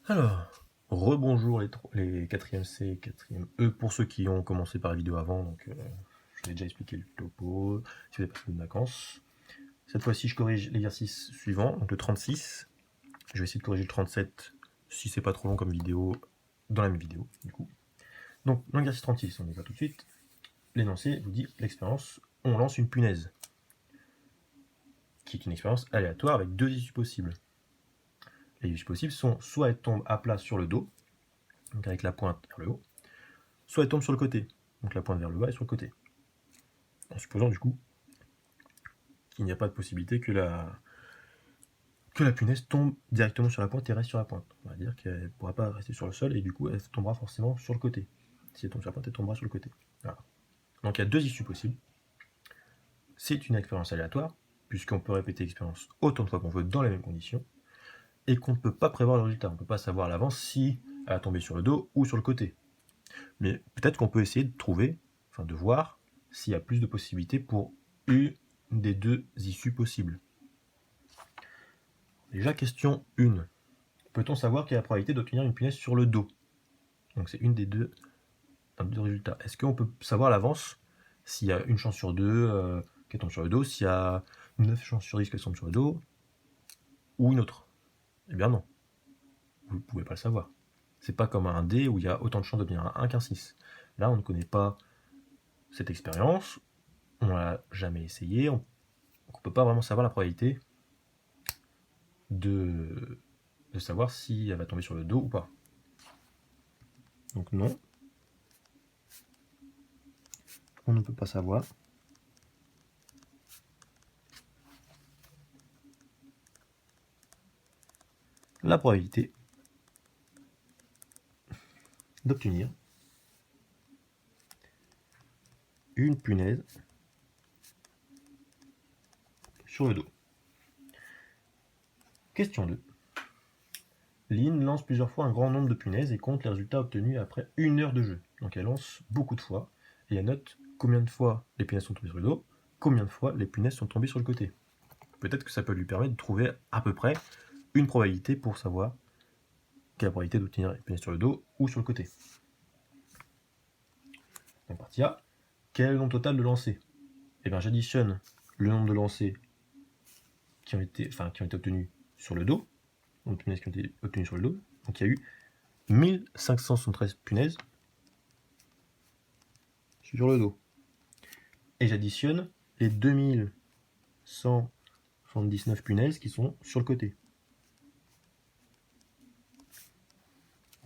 Alors, rebonjour les 4e C, 4e E, pour ceux qui ont commencé par la vidéo avant, donc je vous ai déjà expliqué le topo, si vous avez passé de vacances. Cette fois-ci, je corrige l'exercice suivant, donc le 36. Je vais essayer de corriger le 37, si c'est pas trop long comme vidéo, dans la même vidéo, du coup. Donc, dans l'exercice 36, on y va tout de suite. L'énoncé vous dit l'expérience, on lance une punaise, qui est une expérience aléatoire avec deux issues possibles. Les issues possibles sont soit elle tombe à plat sur le dos, donc avec la pointe vers le haut, soit elle tombe sur le côté, donc la pointe vers le bas et sur le côté. En supposant du coup qu'il n'y a pas de possibilité que la punaise tombe directement sur la pointe et reste sur la pointe. On va dire qu'elle ne pourra pas rester sur le sol et du coup elle tombera forcément sur le côté. Si elle tombe sur la pointe, elle tombera sur le côté. Voilà. Donc il y a deux issues possibles. C'est une expérience aléatoire, puisqu'on peut répéter l'expérience autant de fois qu'on veut dans les mêmes conditions, et qu'on ne peut pas prévoir le résultat. On ne peut pas savoir à l'avance si elle va tomber sur le dos ou sur le côté. Mais peut-être qu'on peut essayer de trouver, enfin de voir, s'il y a plus de possibilités pour une des deux issues possibles. Déjà, question 1. Peut-on savoir quelle est la probabilité d'obtenir une punaise sur le dos? Donc c'est une des deux résultats. Est-ce qu'on peut savoir à l'avance s'il y a une chance sur deux qu'elle tombe sur le dos, s'il y a 9 chances sur 10 qu'elle tombe sur le dos, ou une autre? Eh bien non. Vous ne pouvez pas le savoir. C'est pas comme un dé où il y a autant de chances d'obtenir un 1 qu'un 6. Là, on ne connaît pas cette expérience, on ne l'a jamais essayé, donc on ne peut pas vraiment savoir la probabilité de savoir si elle va tomber sur le dos ou pas. Donc non, on ne peut pas savoir. La probabilité d'obtenir une punaise sur le dos. Question 2. Lynn lance plusieurs fois un grand nombre de punaises et compte les résultats obtenus après 1 heure de jeu. Donc elle lance beaucoup de fois et elle note combien de fois les punaises sont tombées sur le dos, combien de fois les punaises sont tombées sur le côté. Peut-être que ça peut lui permettre de trouver à peu près une probabilité pour savoir quelle est la probabilité d'obtenir les punaises sur le dos ou sur le côté. Donc partie A, quel est le nombre total de lancers? Eh bien j'additionne le nombre de lancers qui ont été obtenus sur le dos, donc punaises qui ont été obtenues sur le dos. Donc il y a eu 1573 punaises sur le dos. Et j'additionne les 2179 punaises qui sont sur le côté.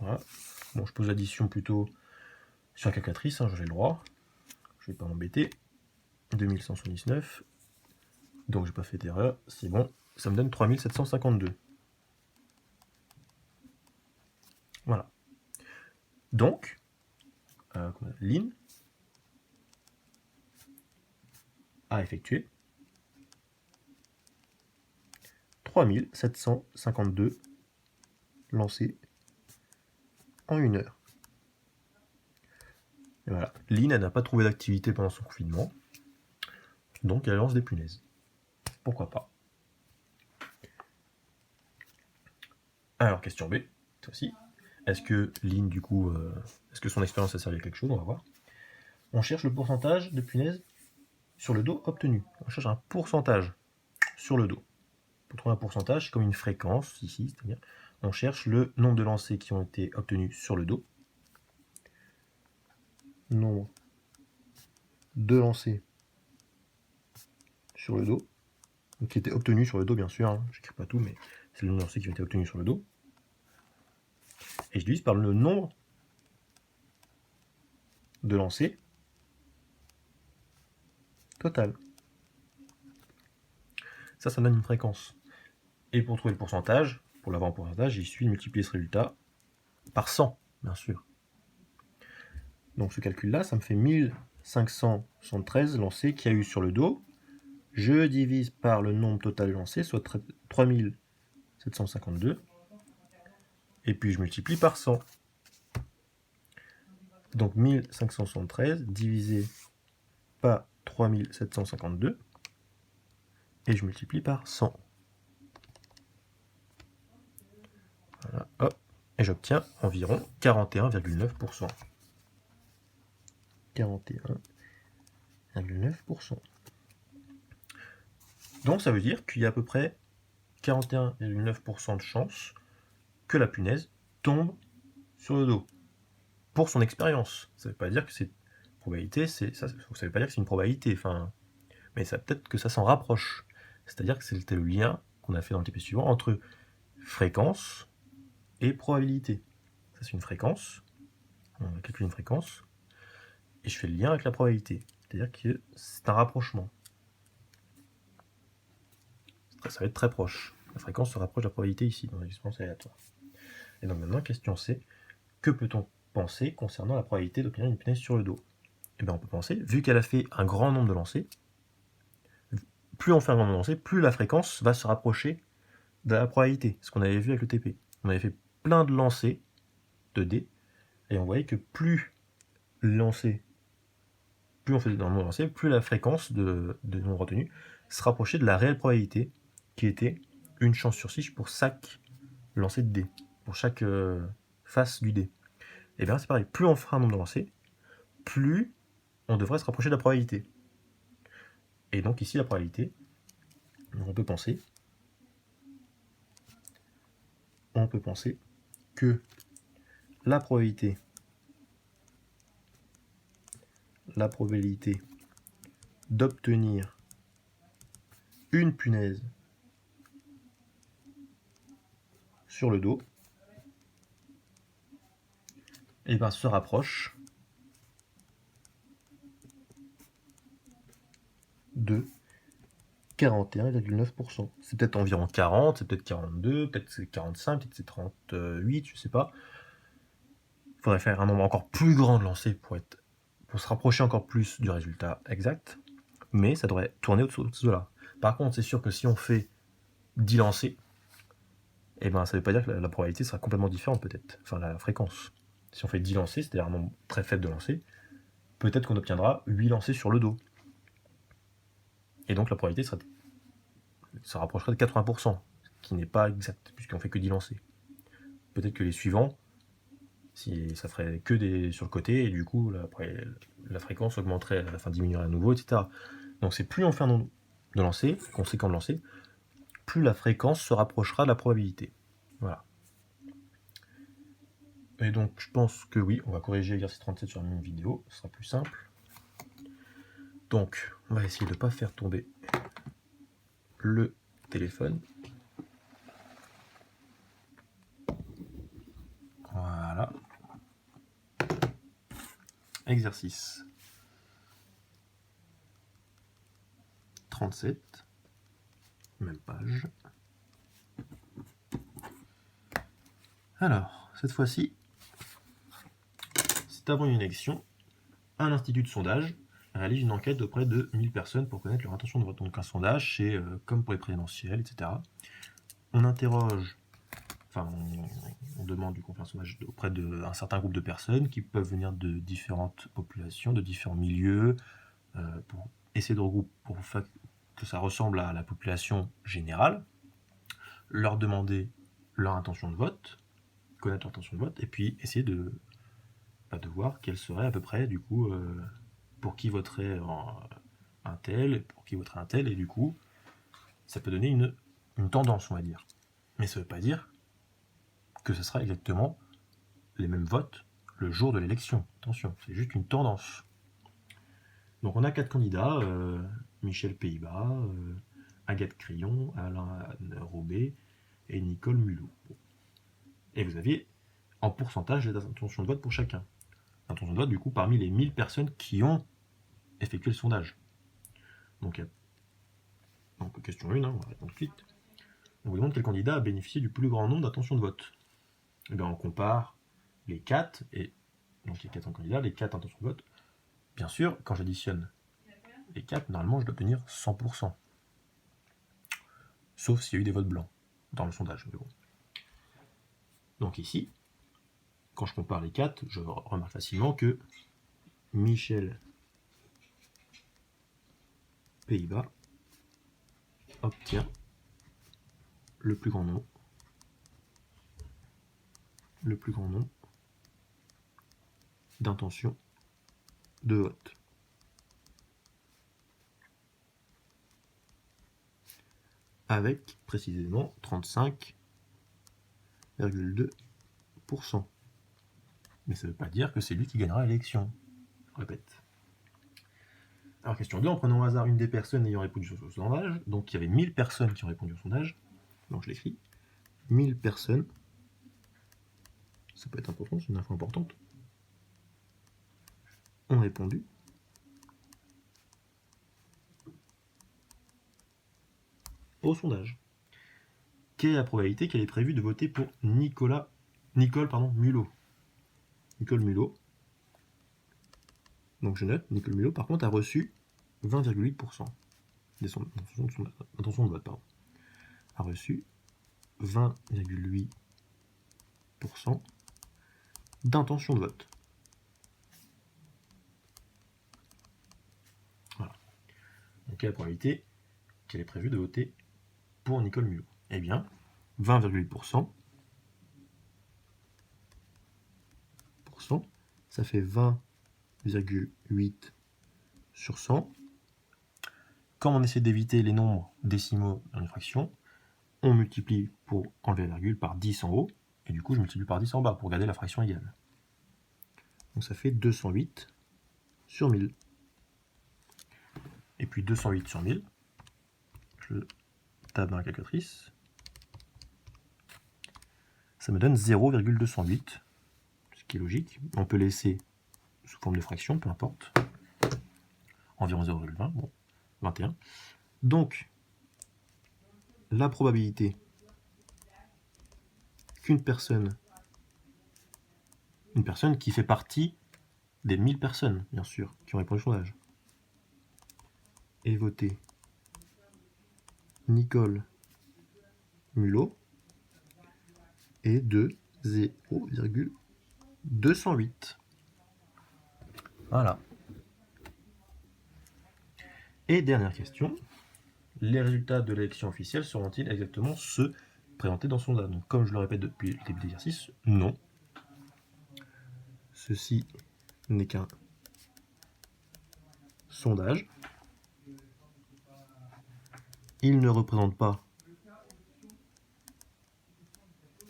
Voilà. Bon, je pose l'addition plutôt sur la calculatrice, j'ai le droit. Je vais pas m'embêter. 2179. Donc j'ai pas fait d'erreur, c'est bon. Ça me donne 3752. Voilà. Donc, Lynn a effectué 3752 lancés en 1 heure. Et voilà. Lynn, elle n'a pas trouvé d'activité pendant son confinement, donc elle lance des punaises. Pourquoi pas? Alors, question B, cette fois-ci. Est-ce que Lynn, du coup, est-ce que son expérience a servi à quelque chose? On va voir. On cherche le pourcentage de punaises sur le dos obtenu. On cherche un pourcentage sur le dos. Pour trouver un pourcentage, c'est comme une fréquence ici, c'est-à-dire on cherche le nombre de lancers qui ont été obtenus sur le dos. Nombre de lancers sur le dos, donc qui étaient obtenus sur le dos bien sûr, je n'écris pas tout, mais c'est le nombre de lancers qui ont été obtenus sur le dos. Et je divise par le nombre de lancers total. Ça donne une fréquence. Et pour trouver le pourcentage, pour l'avoir en pourcentage, il suffit de multiplier ce résultat par 100, bien sûr. Donc ce calcul-là, ça me fait 1573 lancers qu'il y a eu sur le dos. Je divise par le nombre total de lancers, soit 3752. Et puis je multiplie par 100. Donc 1573 divisé par 3752. Et je multiplie par 100. Voilà, hop. Et et j'obtiens environ 41,9%. 41,9%. Donc ça veut dire qu'il y a à peu près 41,9% de chances que la punaise tombe sur le dos. Pour son expérience. Ça ne veut pas dire que c'est probabilité, ça veut pas dire que c'est une probabilité, mais ça peut-être que ça s'en rapproche. C'est-à-dire que c'était le lien qu'on a fait dans le TP suivant entre fréquence et probabilité. Ça c'est une fréquence, on va calculer une fréquence, et je fais le lien avec la probabilité. C'est-à-dire que c'est un rapprochement. Ça va être très proche. La fréquence se rapproche de la probabilité ici, dans l'expérience aléatoire. Et donc maintenant, question C, que peut-on penser concernant la probabilité d'obtenir une punaise sur le dos? Eh bien on peut penser, vu qu'elle a fait un grand nombre de lancers, plus on fait un grand nombre de lancers, plus la fréquence va se rapprocher de la probabilité, ce qu'on avait vu avec le TP. On avait fait plein de lancers de dés, et on voyait que plus on fait dans le nombre de lancers, plus la fréquence de nombre retenu se rapprochait de la réelle probabilité, qui était une chance sur 6 pour chaque lancer de dés, pour chaque face du dé. Et bien c'est pareil, plus on fera un nombre de lancers, plus on devrait se rapprocher de la probabilité. Et donc ici la probabilité, on peut penser que la probabilité d'obtenir une punaise sur le dos et ben, se rapproche de 41,9%. C'est peut-être environ 40, c'est peut-être 42, peut-être c'est 45, peut-être c'est 38, je sais pas. Il faudrait faire un nombre encore plus grand de lancers pour se rapprocher encore plus du résultat exact, mais ça devrait tourner au-dessous de là. Par contre, c'est sûr que si on fait 10 lancers, et ben ça ne veut pas dire que la probabilité sera complètement différente peut-être, enfin la fréquence. Si on fait 10 lancers, c'est-à-dire un nombre très faible de lancers, peut-être qu'on obtiendra 8 lancers sur le dos. Et donc la probabilité se rapprocherait de 80%, ce qui n'est pas exact, puisqu'on fait que 10 lancers. Peut-être que les suivants, ça ferait que sur le côté, et du coup la fréquence augmenterait, à la fin diminuerait à nouveau, etc. Donc c'est plus on fait un nombre de lancers, conséquent de lancers, plus la fréquence se rapprochera de la probabilité. Voilà. Et donc je pense que oui, on va corriger l'exercice 37 sur la même vidéo, ce sera plus simple. Donc on va essayer de ne pas faire tomber le téléphone. Voilà. Exercice 37, même page. Alors, cette fois-ci, c'est avant une élection, un institut de sondage réalise une enquête auprès de 1000 personnes pour connaître leur intention de vote. Donc un sondage, c'est comme pour les présidentielles, etc. On interroge, on demande du coup un sondage auprès d'un certain groupe de personnes qui peuvent venir de différentes populations, de différents milieux, pour essayer de regrouper, pour que ça ressemble à la population générale, leur demander leur intention de vote, connaître leur intention de vote, et puis essayer de voir quelle serait à peu près, du coup, pour qui voterait un tel, pour qui voterait un tel, et du coup, ça peut donner une tendance, on va dire. Mais ça ne veut pas dire que ce sera exactement les mêmes votes le jour de l'élection. Attention, c'est juste une tendance. Donc on a 4 candidats, Michel Pays-Bas, Agathe Crillon, Alain Robet et Nicole Mulot. Et vous aviez en pourcentage les intentions de vote pour chacun. L'intention de vote, du coup, parmi les 1000 personnes qui ont effectué le sondage. Donc question 1, on va répondre tout de suite. On vous demande quel candidat a bénéficié du plus grand nombre d'intentions de vote. Et bien on compare les 4, et donc les 4 candidats, les 4 intentions de vote. Bien sûr, quand j'additionne les 4, normalement je dois obtenir 100%. Sauf s'il y a eu des votes blancs dans le sondage. Mais bon. Donc ici, quand je compare les 4, je remarque facilement que Michel Pays-Bas obtient le plus grand nombre le plus grand nombre d'intentions de vote. Avec précisément 35,2%. Mais ça ne veut pas dire que c'est lui qui gagnera l'élection. Je répète. Alors question 2, en prenant au hasard une des personnes ayant répondu au sondage, donc il y avait 1000 personnes qui ont répondu au sondage, donc je l'écris, 1000 personnes, ça peut être important, c'est une info importante, ont répondu au sondage. Quelle est la probabilité qu'elle est prévue de voter pour Nicole Mulot? Nicole Mulot. Donc je note, Nicole Mulot par contre a reçu 20,8% d'intention de vote. A reçu 20,8% d'intention de vote. Voilà. Donc quelle est la probabilité qu'elle est prévue de voter pour Nicole Mulot? Eh bien, 20,8%, ça fait 20,8 sur 100. Comme on essaie d'éviter les nombres décimaux dans une fraction, on multiplie pour enlever la virgule par 10 en haut, et du coup je multiplie par 10 en bas pour garder la fraction égale. Donc ça fait 208 sur 1000. Et puis 208 sur 1000, je tape dans la calculatrice, ça me donne 0,208, ce qui est logique. On peut laisser sous forme de fraction, peu importe, environ 0,20, bon, 21. Donc, la probabilité qu'une personne, une personne qui fait partie des 1000 personnes, bien sûr, qui ont répondu au sondage, ait voté Nicole Mulot est de 0,208. Voilà. Et dernière question, les résultats de l'élection officielle seront-ils exactement ceux présentés dans son sondage? Donc, comme je le répète depuis le début de l'exercice, non. Ceci n'est qu'un sondage. Il ne représente pas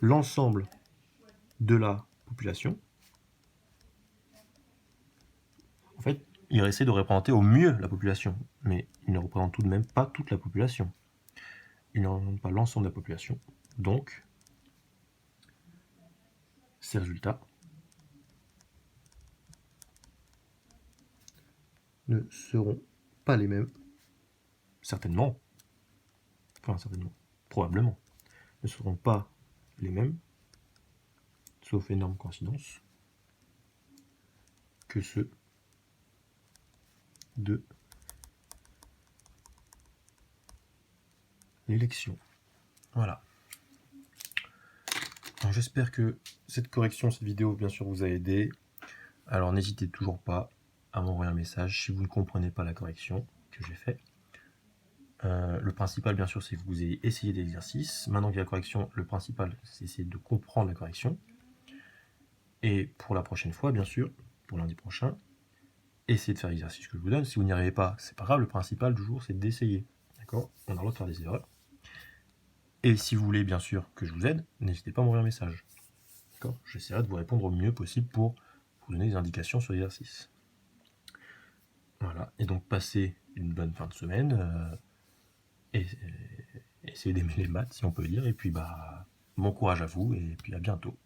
l'ensemble de la population. En fait, il essaie de représenter au mieux la population, mais il ne représente tout de même pas toute la population. Il ne représente pas l'ensemble de la population. Donc, ces résultats ne seront pas les mêmes, certainement, probablement, ne seront pas les mêmes, sauf énorme coïncidence, que ceux de l'élection. Voilà. J'espère que cette correction, cette vidéo, bien sûr, vous a aidé. Alors n'hésitez toujours pas à m'envoyer un message si vous ne comprenez pas la correction que j'ai fait. Le principal, bien sûr, c'est que vous ayez essayé l'exercice. Maintenant qu'il y a la correction, le principal, c'est essayer de comprendre la correction. Et pour la prochaine fois, bien sûr, pour lundi prochain, essayez de faire l'exercice que je vous donne. Si vous n'y arrivez pas, c'est pas grave. Le principal du jour, c'est d'essayer. D'accord? On a le droit de faire des erreurs. Et si vous voulez, bien sûr, que je vous aide, n'hésitez pas à m'envoyer un message. D'accord? J'essaierai de vous répondre au mieux possible pour vous donner des indications sur l'exercice. Voilà. Et donc, passez une bonne fin de semaine. Et essayez d'aimer les maths, si on peut dire. Et puis, bon courage à vous. Et puis, à bientôt.